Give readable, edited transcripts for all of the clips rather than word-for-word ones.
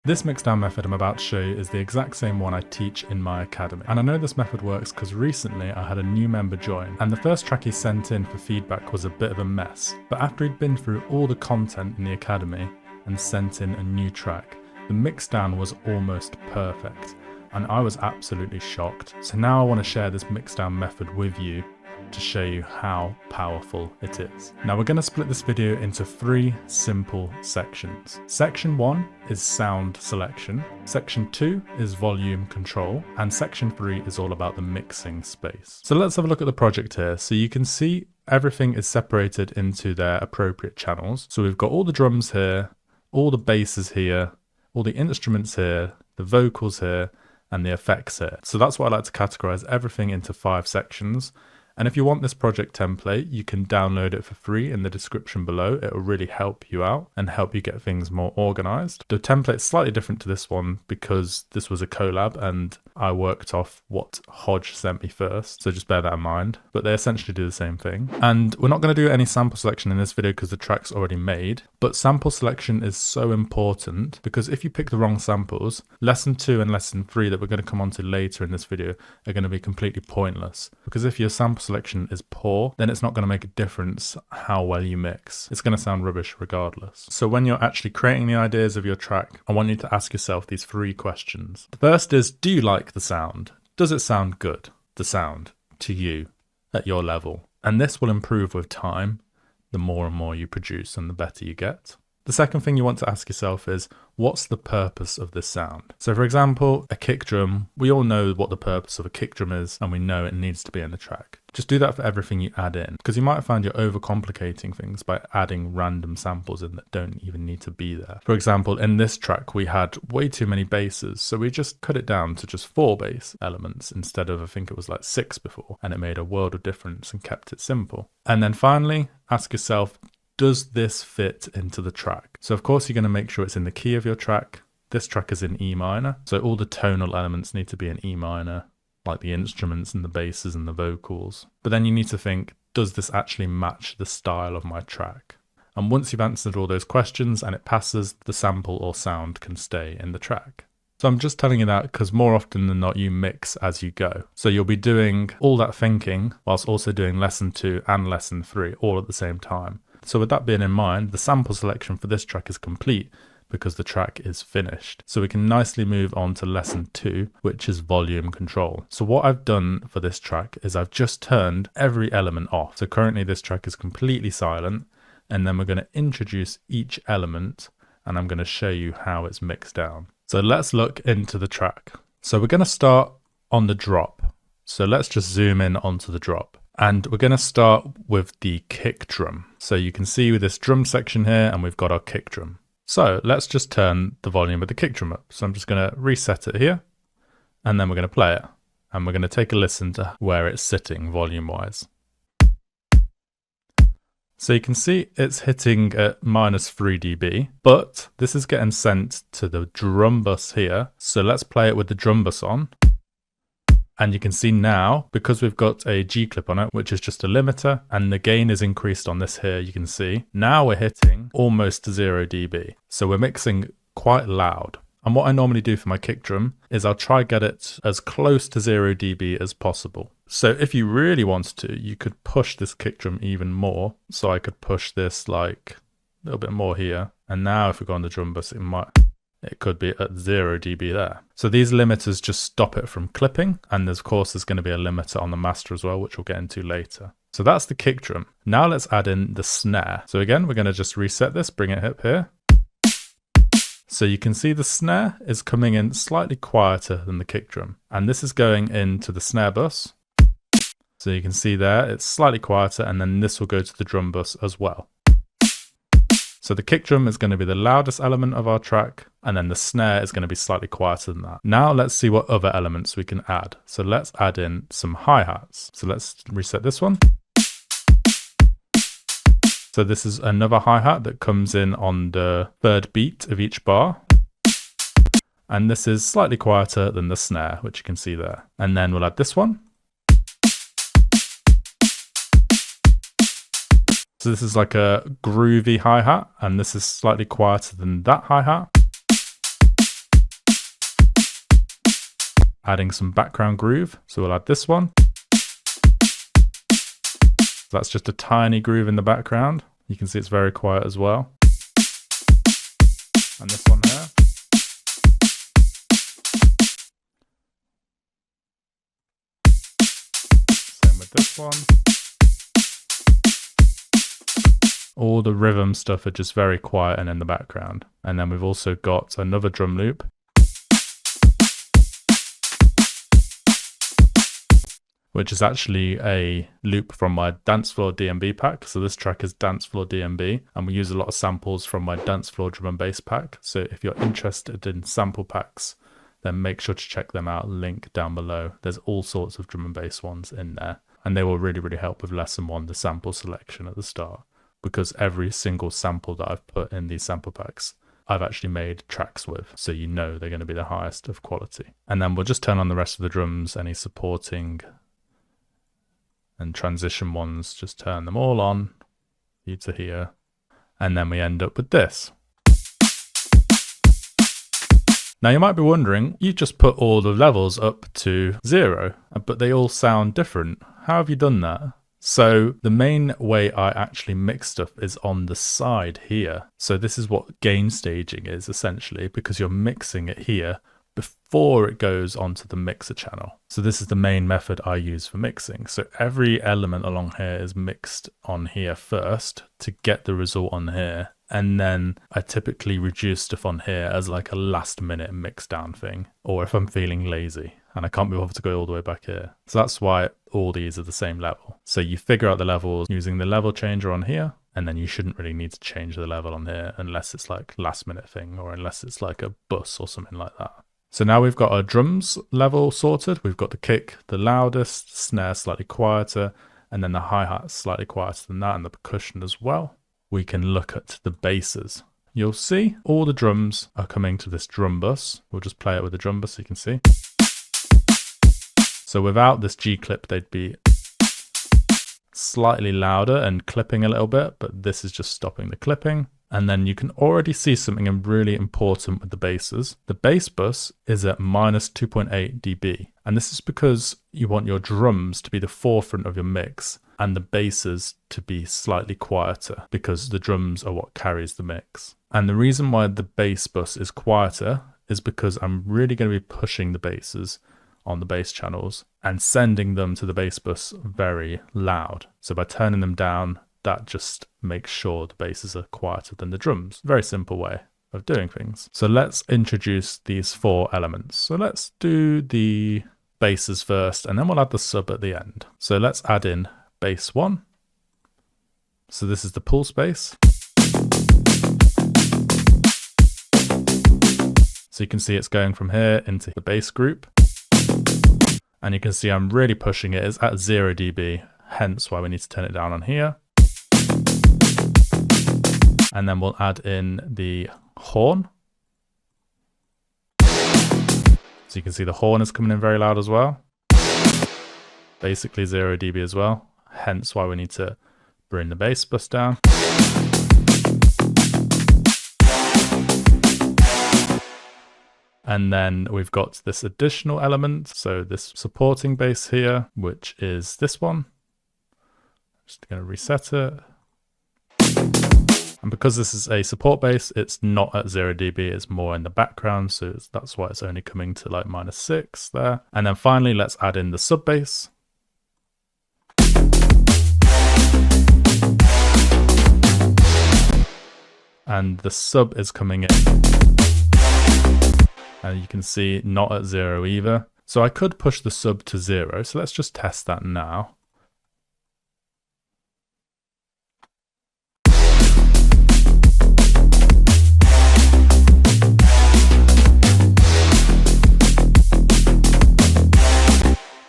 This mixdown method I'm about to show you is the exact same one I teach in my academy. And I know this method works because recently I had a new member join, and the first track he sent in for feedback was a bit of a mess. But after he'd been through all the content in the academy and sent in a new track, the mixdown was almost perfect. And I was absolutely shocked. So now I want to share this mixdown method with you to show you how powerful it is. Now we're going to split this video into 3 simple sections. Section 1 is sound selection, section 2 is volume control, and section 3 is all about the mixing space. So let's have a look at the project here. So you can see everything is separated into their appropriate channels. So we've got all the drums here, all the basses here, all the instruments here, the vocals here, and the effects here. So that's why I like to categorize everything into 5 sections. And if you want this project template, you can download it for free in the description below. It will really help you out and help you get things more organized. The template's slightly different to this one because this was a collab and I worked off what Hodge sent me first. So just bear that in mind, but they essentially do the same thing. And we're not going to do any sample selection in this video because the track's already made, but sample selection is so important because if you pick the wrong samples, lesson 2 and lesson 3 that we're going to come on to later in this video are going to be completely pointless, because if your sample selection is poor, then it's not going to make a difference how well you mix. It's going to sound rubbish regardless. So when you're actually creating the ideas of your track, I want you to ask yourself these 3 questions. The first is, do you like the sound? Does it sound good, the sound, to you, at your level? And this will improve with time. The more and more you produce and the better you get. The second thing you want to ask yourself is, what's the purpose of this sound? So for example, a kick drum, we all know what the purpose of a kick drum is and we know it needs to be in the track. Just do that for everything you add in, because you might find you're overcomplicating things by adding random samples in that don't even need to be there. For example, in this track we had way too many basses, so we just cut it down to just 4 bass elements instead of, I think it was like 6 before, and it made a world of difference and kept it simple. And then finally, ask yourself, does this fit into the track? So of course you're going to make sure it's in the key of your track. This track is in E minor, so all the tonal elements need to be in E minor, like the instruments and the basses and the vocals. But then you need to think, does this actually match the style of my track? And once you've answered all those questions and it passes, the sample or sound can stay in the track. So I'm just telling you that because more often than not you mix as you go. So you'll be doing all that thinking whilst also doing lesson 2 and lesson 3 all at the same time. So with that being in mind, the sample selection for this track is complete because the track is finished. So we can nicely move on to lesson 2, which is volume control. So what I've done for this track is I've just turned every element off. So currently this track is completely silent, and then we're going to introduce each element and I'm going to show you how it's mixed down. So let's look into the track. So we're going to start on the drop. So let's just zoom in onto the drop. And we're going to start with the kick drum. So you can see with this drum section here, and we've got our kick drum. So let's just turn the volume of the kick drum up. So I'm just going to reset it here, and then we're going to play it. And we're going to take a listen to where it's sitting volume-wise. So you can see it's hitting at -3 dB, but this is getting sent to the drum bus here. So let's play it with the drum bus on. And you can see now, because we've got a G clip on it, which is just a limiter, and the gain is increased on this here, you can see, now we're hitting almost 0 dB. So we're mixing quite loud. And what I normally do for my kick drum is I'll try get it as close to 0 dB as possible. So if you really wanted to, you could push this kick drum even more. So I could push this like a little bit more here. And now if we go on the drum bus, it could be at 0 dB there. So these limiters just stop it from clipping. And of course, there's going to be a limiter on the master as well, which we'll get into later. So that's the kick drum. Now let's add in the snare. So again, we're going to just reset this, bring it up here. So you can see the snare is coming in slightly quieter than the kick drum. And this is going into the snare bus. So you can see there, it's slightly quieter, and then this will go to the drum bus as well. So the kick drum is going to be the loudest element of our track, and then the snare is going to be slightly quieter than that. Now let's see what other elements we can add. So let's add in some hi-hats. So let's reset this one. So this is another hi-hat that comes in on the 3rd beat of each bar. And this is slightly quieter than the snare, which you can see there. And then we'll add this one. So this is like a groovy hi-hat, and this is slightly quieter than that hi-hat. adding some background groove. So we'll add this one. That's just a tiny groove in the background. You can see it's very quiet as well. And this one there. Same with this one. All the rhythm stuff are just very quiet and in the background. And then we've also got another drum loop. Which is actually a loop from my Dance Floor DMB pack. So this track is Dance Floor DMB, and we use a lot of samples from my Dance Floor drum and bass pack. So if you're interested in sample packs, then make sure to check them out. Link down below. There's all sorts of drum and bass ones in there, and they will really, really help with lesson 1, the sample selection at the start, because every single sample that I've put in these sample packs, I've actually made tracks with, so you know they're going to be the highest of quality. And then we'll just turn on the rest of the drums, any supporting and transition ones, just turn them all on for you to hear. And then we end up with this. Now you might be wondering, you just put all the levels up to 0, but they all sound different. How have you done that? So the main way I actually mix stuff is on the side here. So this is what gain staging is essentially, because you're mixing it here before it goes onto the mixer channel. So this is the main method I use for mixing. So every element along here is mixed on here first to get the result on here. And then I typically reduce stuff on here as like a last minute mix down thing, or if I'm feeling lazy and I can't be bothered to go all the way back here. So that's why all these are the same level. So you figure out the levels using the level changer on here, and then you shouldn't really need to change the level on here unless it's like last minute thing, or unless it's like a bus or something like that. So now we've got our drums level sorted. We've got the kick, the loudest, snare slightly quieter, and then the hi-hat slightly quieter than that, and the percussion as well. We can look at the basses. You'll see all the drums are coming to this drum bus. We'll just play it with the drum bus so you can see. So without this G clip, they'd be slightly louder and clipping a little bit, but this is just stopping the clipping. And then you can already see something really important with the basses. The bass bus is at minus 2.8 dB. And this is because you want your drums to be the forefront of your mix and the basses to be slightly quieter, because the drums are what carries the mix. And the reason why the bass bus is quieter is because I'm really going to be pushing the basses on the bass channels and sending them to the bass bus very loud. So by turning them down, that just makes sure the basses are quieter than the drums. Very simple way of doing things. So let's introduce these 4 elements. So let's do the basses first, and then we'll add the sub at the end. So let's add in bass 1. So this is the pulse bass. So you can see it's going from here into the bass group. And you can see I'm really pushing it. It's at 0 dB, hence why we need to turn it down on here. And then we'll add in the horn. So you can see the horn is coming in very loud as well. Basically 0 dB as well, hence why we need to bring the bass bus down. And then we've got this additional element, so this supporting bass here, which is this one. Just going to reset it. And because this is a support bass, it's not at 0 dB, it's more in the background, so that's why it's only coming to like -6 there. And then finally, let's add in the sub bass. And the sub is coming in. And you can see not at 0 either. So I could push the sub to 0, so let's just test that now.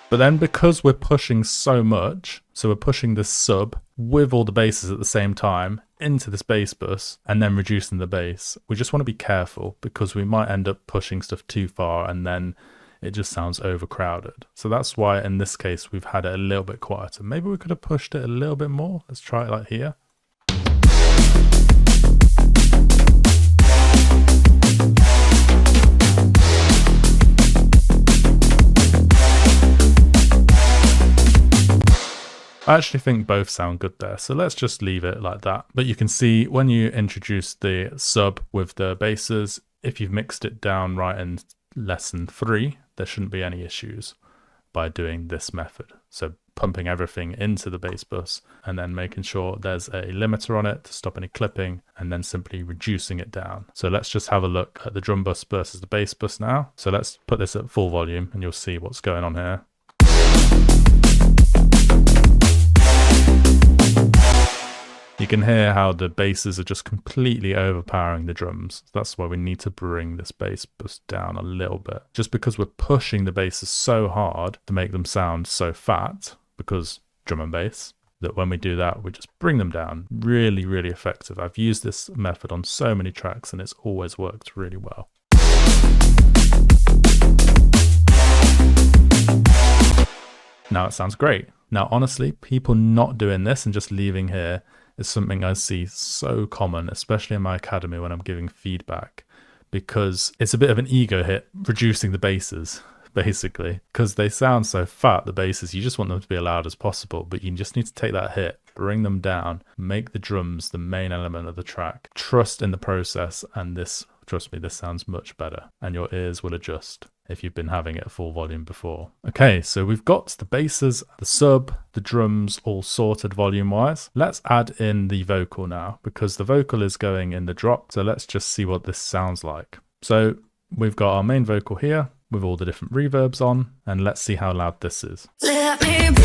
But then because we're pushing so much, so we're pushing this sub with all the basses at the same time into this bass bus and then reducing the bass, we just want to be careful because we might end up pushing stuff too far and then it just sounds overcrowded. So that's why in this case we've had it a little bit quieter. Maybe we could have pushed it a little bit more. Let's try it like here. I actually think both sound good there, so let's just leave it like that. But you can see when you introduce the sub with the basses, if you've mixed it down right in less than 3, there shouldn't be any issues by doing this method. So pumping everything into the bass bus and then making sure there's a limiter on it to stop any clipping, and then simply reducing it down. So let's just have a look at the drum bus versus the bass bus now. So let's put this at full volume and you'll see what's going on here. You can hear how the basses are just completely overpowering the drums. That's why we need to bring this bass bus down a little bit. Just because we're pushing the basses so hard to make them sound so fat, because drum and bass, that when we do that, we just bring them down. Really, really effective. I've used this method on so many tracks and it's always worked really well. Now it sounds great. Now, honestly, people not doing this and just leaving here is something I see so common, especially in my academy when I'm giving feedback, because it's a bit of an ego hit reducing the basses, basically, because they sound so fat, the basses. You just want them to be as loud as possible, but you just need to take that hit, bring them down, make the drums the main element of the track. Trust in the process, and this, trust me, this sounds much better, and your ears will adjust if you've been having it at full volume before. Okay, so we've got the basses, the sub, the drums all sorted volume-wise. Let's add in the vocal now, because the vocal is going in the drop, so let's just see what this sounds like. So we've got our main vocal here with all the different reverbs on, and let's see how loud this is. Let me breathe.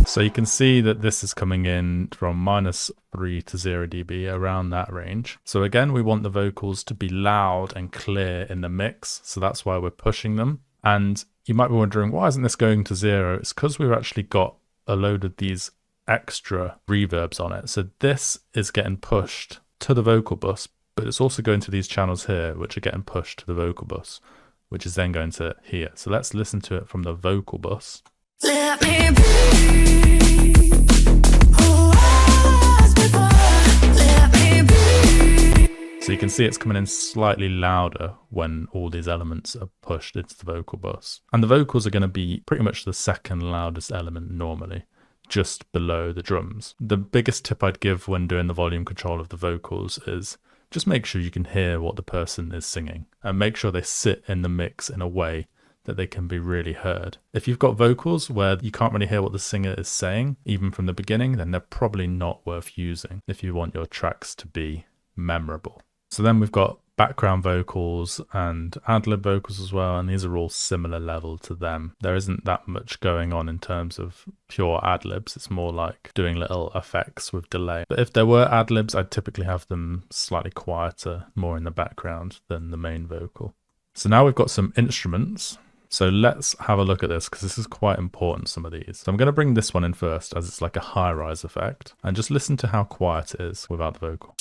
So you can see that this is coming in from -3 to 0 dB, around that range. So again, we want the vocals to be loud and clear in the mix. So that's why we're pushing them. And you might be wondering, why isn't this going to 0? It's because we've actually got a load of these extra reverbs on it. So this is getting pushed to the vocal bus, but it's also going to these channels here, which are getting pushed to the vocal bus, which is then going to here. So let's listen to it from the vocal bus. Let me breathe. Let me breathe. So you can see it's coming in slightly louder when all these elements are pushed into the vocal bus. And the vocals are going to be pretty much the second loudest element normally, just below the drums. The biggest tip I'd give when doing the volume control of the vocals is just make sure you can hear what the person is singing, and make sure they sit in the mix in a way that they can be really heard. If you've got vocals where you can't really hear what the singer is saying, even from the beginning, then they're probably not worth using if you want your tracks to be memorable. So then we've got background vocals and ad-lib vocals as well, and these are all similar level to them. There isn't that much going on in terms of pure ad-libs. It's more like doing little effects with delay. But if there were ad-libs, I'd typically have them slightly quieter, more in the background than the main vocal. So now we've got some instruments. So let's have a look at this, because this is quite important, some of these. So I'm going to bring this one in first, as it's like a high-rise effect, and just listen to how quiet it is without the vocal.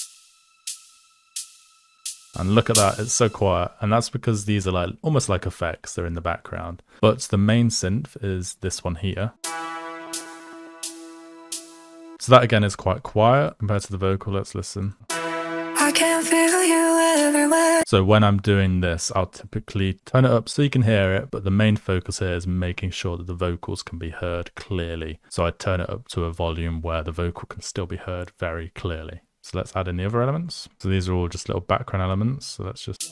And look at that, it's so quiet, and that's because these are like almost like effects, they're in the background. But the main synth is this one here. So that again is quite quiet compared to the vocal. Let's listen. I can feel you everywhere. So when I'm doing this, I'll typically turn it up so you can hear it, but the main focus here is making sure that the vocals can be heard clearly. So I turn it up to a volume where the vocal can still be heard very clearly. So let's add in the other elements. So these are all just little background elements. So let's just...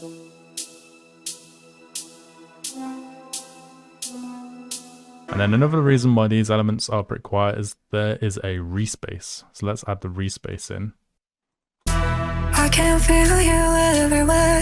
And then another reason why these elements are pretty quiet is there is a respace. So let's add the respace in. I can feel you everywhere,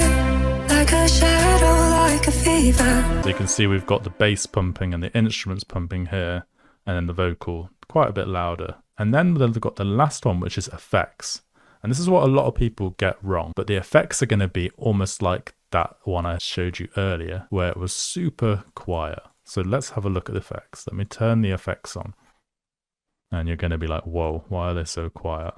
like a shadow, like a fever. So you can see we've got the bass pumping and the instruments pumping here, and then the vocal quite a bit louder. And then we've got the last one, which is effects. And this is what a lot of people get wrong, but the effects are going to be almost like that one I showed you earlier, where it was super quiet. So let's have a look at the effects. Let me turn the effects on. And you're going to be like, whoa, why are they so quiet?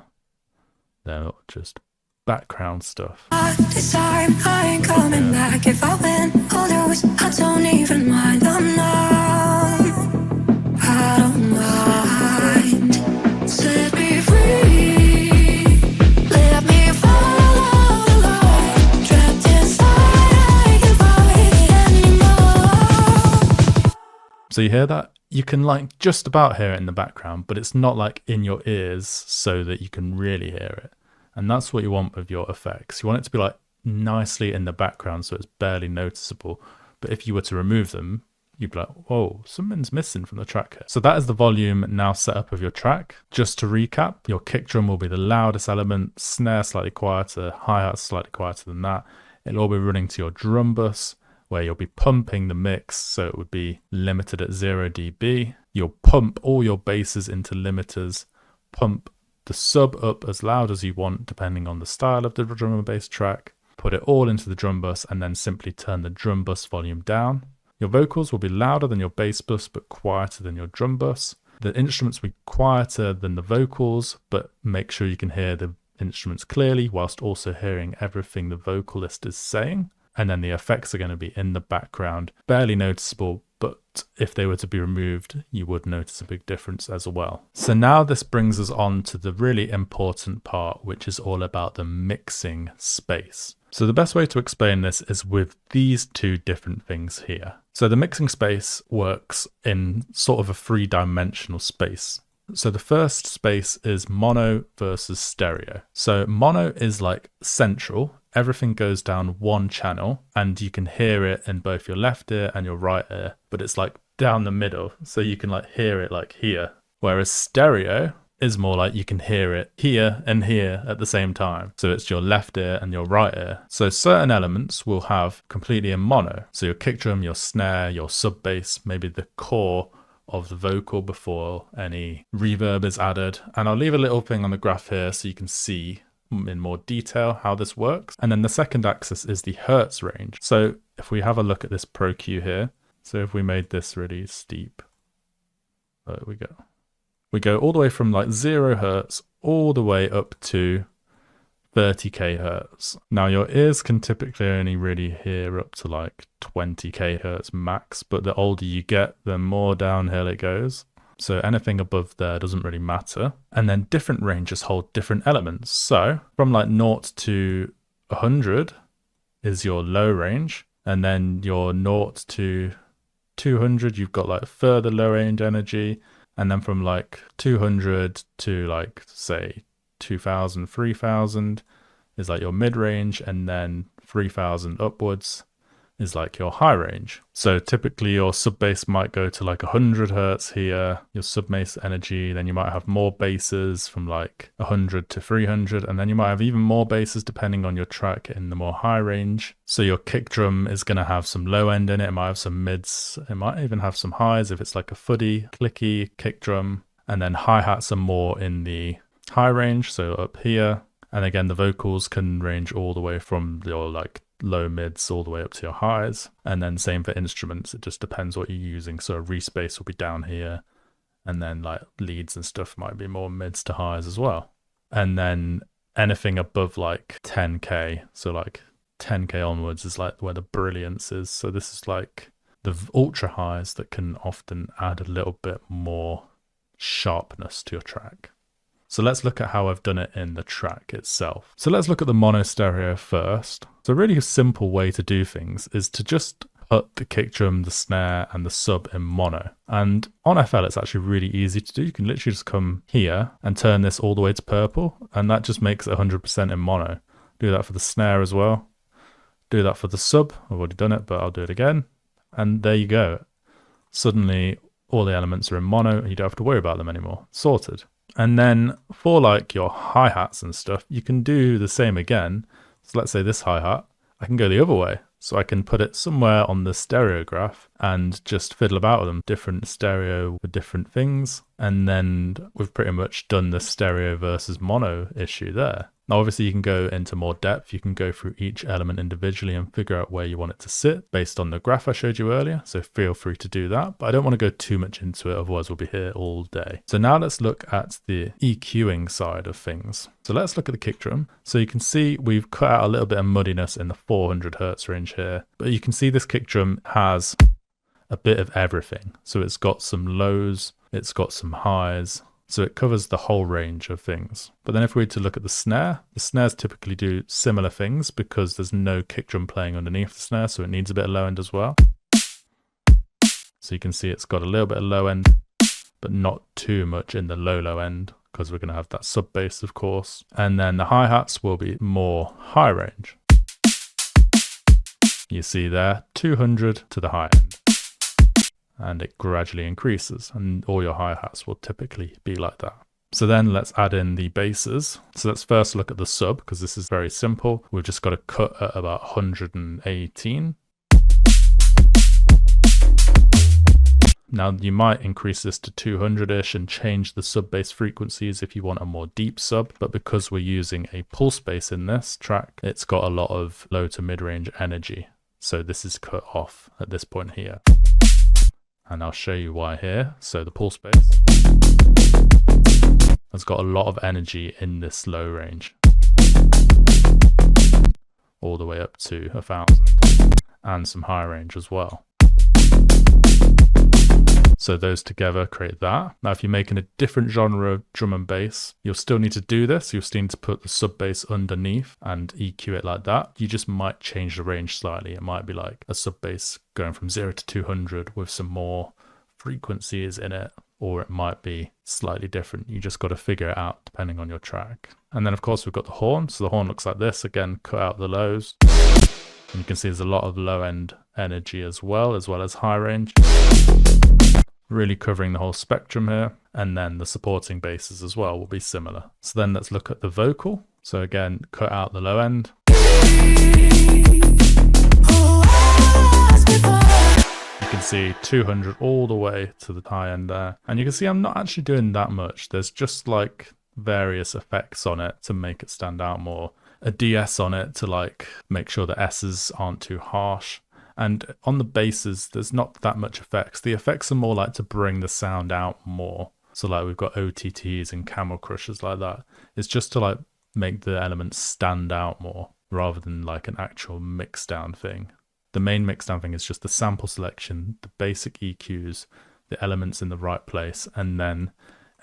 They're just background stuff. This time I ain't coming back. If I win or lose, I don't even mind. I'm numb. I don't mind. Set me free. Let me follow the line. Trapped inside, I can So you hear that? You can like just about hear it in the background, but it's not like in your ears so that you can really hear it. And that's what you want with your effects. You want it to be like nicely in the background so it's barely noticeable. But if you were to remove them, you'd be like, whoa, something's missing from the track here. So that is the volume now set up of your track. Just to recap, your kick drum will be the loudest element, snare slightly quieter, hi-hat slightly quieter than that. It'll all be running to your drum bus, where you'll be pumping the mix, so it would be limited at 0 dB. You'll pump all your basses into limiters, pump the sub up as loud as you want, depending on the style of the drum and bass track, put it all into the drum bus, and then simply turn the drum bus volume down. Your vocals will be louder than your bass bus, but quieter than your drum bus. The instruments will be quieter than the vocals, but make sure you can hear the instruments clearly, whilst also hearing everything the vocalist is saying. And then the effects are going to be in the background, barely noticeable, but if they were to be removed, you would notice a big difference as well. So now this brings us on to the really important part, which is all about the mixing space. So the best way to explain this is with these two different things here. So the mixing space works in sort of a three-dimensional space. So the first space is mono versus stereo. So mono is like central. Everything goes down one channel and you can hear it in both your left ear and your right ear, but it's like down the middle. So you can like hear it like here. Whereas stereo is more like you can hear it here and here at the same time. So it's your left ear and your right ear. So certain elements will have completely in mono. So your kick drum, your snare, your sub bass, maybe the core of the vocal before any reverb is added. And I'll leave a little thing on the graph here so you can see in more detail how this works. And then the second axis is the hertz range. So if we have a look at this Pro Q here, so if we made this really steep, there we go. We go all the way from like 0 hertz all the way up to 30k hertz. Now your ears can typically only really hear up to like 20k hertz max, but the older you get, the more downhill it goes. So anything above there doesn't really matter. And then different ranges hold different elements. So from like 0 to 100 is your low range. And then your 0 to 200, you've got like further low range energy. And then from like 200 to like say 2000, 3000 is like your mid range. And then 3000 upwards is like your high range. So typically your sub bass might go to like 100 hertz here, your sub bass energy, then you might have more basses from like 100 to 300, and then you might have even more basses depending on your track in the more high range. So your kick drum is going to have some low end in it, it might have some mids, it might even have some highs if it's like a fuddy, clicky kick drum, and then hi-hats are more in the high range, so up here. And again, the vocals can range all the way from your like low mids all the way up to your highs. And then same for instruments, it just depends what you're using. So a respace will be down here, and then like leads and stuff might be more mids to highs as well. And then anything above like 10k, so like 10k onwards is like where the brilliance is. So this is like the ultra highs that can often add a little bit more sharpness to your track. So let's look at how I've done it in the track itself. So let's look at the mono stereo first. So a really simple way to do things is to just put the kick drum, the snare, and the sub in mono. And on FL, it's actually really easy to do. You can literally just come here and turn this all the way to purple, and that just makes it 100% in mono. Do that for the snare as well. Do that for the sub. I've already done it, but I'll do it again. And there you go. Suddenly, all the elements are in mono, and you don't have to worry about them anymore. Sorted. And then for like your hi-hats and stuff, you can do the same again. So let's say this hi-hat, I can go the other way. So I can put it somewhere on the stereo graph and just fiddle about with them, different stereo with different things. And then we've pretty much done the stereo versus mono issue there. Now, obviously you can go into more depth. You can go through each element individually and figure out where you want it to sit based on the graph I showed you earlier. So feel free to do that, but I don't want to go too much into it. Otherwise we'll be here all day. So now let's look at the EQing side of things. So let's look at the kick drum. So you can see we've cut out a little bit of muddiness in the 400 hertz range here, but you can see this kick drum has a bit of everything. So it's got some lows, it's got some highs. So it covers the whole range of things. But then if we were to look at the snares typically do similar things because there's no kick drum playing underneath the snare, so it needs a bit of low end as well. So you can see it's got a little bit of low end, but not too much in the low end, because we're going to have that sub bass, of course. And then the hi-hats will be more high range. You see there, 200 to the high end. And it gradually increases, and all your hi-hats will typically be like that. So then let's add in the basses. So let's first look at the sub, because this is very simple. We've just got to cut at about 118. Now you might increase this to 200-ish and change the sub bass frequencies if you want a more deep sub, but because we're using a pulse bass in this track, it's got a lot of low to mid-range energy. So this is cut off at this point here. And I'll show you why here. So the pulse bass has got a lot of energy in this low range, all the way up to 1,000, and some high range as well. So those together create that. Now, if you're making a different genre of drum and bass, you'll still need to do this. You'll still need to put the sub bass underneath and EQ it like that. You just might change the range slightly. It might be like a sub bass going from 0 to 200 with some more frequencies in it, or it might be slightly different. You just got to figure it out depending on your track. And then of course we've got the horn. So the horn looks like this. Again, cut out the lows. And you can see there's a lot of low end energy as well as high range. Really covering the whole spectrum here. And then the supporting basses as well will be similar. So then let's look at the vocal. So again, cut out the low end. You can see 200 all the way to the high end there. And you can see I'm not actually doing that much. There's just like various effects on it to make it stand out more. A DS on it to like make sure the S's aren't too harsh. And on the basses, there's not that much effects. The effects are more like to bring the sound out more. So like we've got OTTs and camel crushers like that. It's just to like make the elements stand out more rather than like an actual mixdown thing. The main mixdown thing is just the sample selection, the basic EQs, the elements in the right place, and then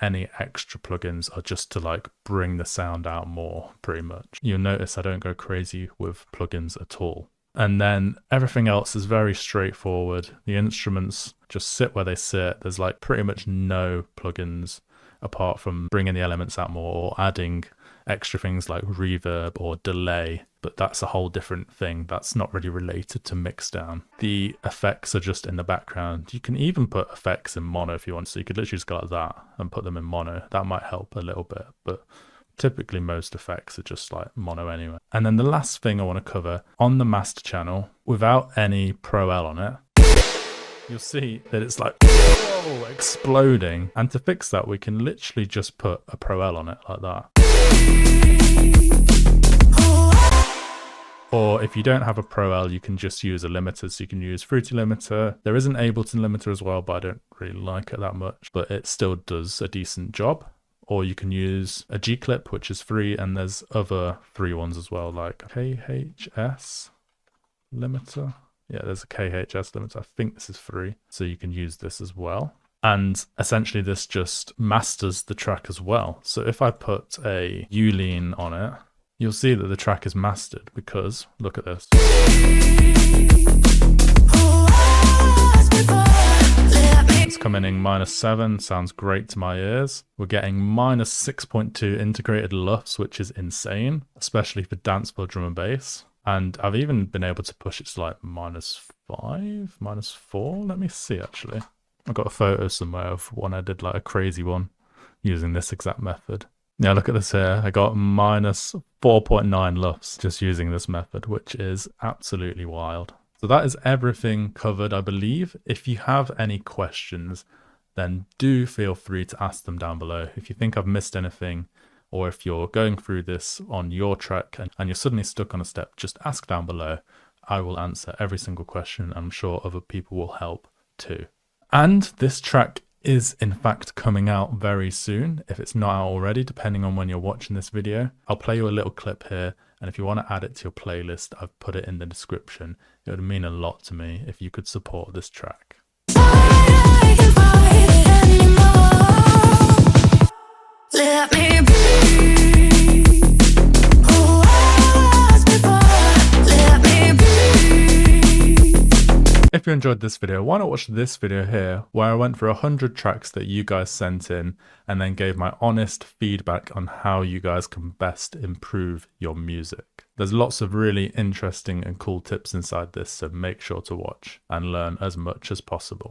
any extra plugins are just to like bring the sound out more, pretty much. You'll notice I don't go crazy with plugins at all. And then everything else is very straightforward. The instruments just sit where they sit. There's like pretty much no plugins apart from bringing the elements out more or adding extra things like reverb or delay. But that's a whole different thing. That's not really related to mixdown. The effects are just in the background. You can even put effects in mono if you want. So you could literally just go like that and put them in mono. That might help a little bit, but typically most effects are just like mono anyway. And then the last thing I want to cover on the master channel, without any Pro L on it, you'll see that it's like, whoa, exploding. And to fix that, we can literally just put a Pro L on it like that. Or if you don't have a Pro L, you can just use a limiter. So you can use Fruity Limiter. There is an Ableton limiter as well, but I don't really like it that much. But it still does a decent job. Or you can use a G-Clip, which is free, and there's other free ones as well, like KHS limiter. Yeah, there's a KHS limiter. I think this is free, so you can use this as well. And essentially this just masters the track as well. So if I put a U-lean on it, you'll see that the track is mastered because, look at this. It's coming in -7, sounds great to my ears. We're getting -6.2 integrated LUFS, which is insane, especially for dancefloor drum and bass. And I've even been able to push it to like -5, -4. Let me see, actually. I've got a photo somewhere of one I did, like a crazy one, using this exact method. Yeah, look at this here. I got -4.9 LUFS just using this method, which is absolutely wild. So that is everything covered, I believe. If you have any questions, then do feel free to ask them down below. If you think I've missed anything, or if you're going through this on your track and you're suddenly stuck on a step, just ask down below. I will answer every single question. I'm sure other people will help too. And this track is in fact coming out very soon, if it's not out already, depending on when you're watching this video. I'll play you a little clip here, and if you want to add it to your playlist, I've put it in the description. It would mean a lot to me if you could support this track. Let me breathe. If you enjoyed this video, why not watch this video here, where I went for 100 tracks that you guys sent in and then gave my honest feedback on how you guys can best improve your music. There's lots of really interesting and cool tips inside this, so make sure to watch and learn as much as possible.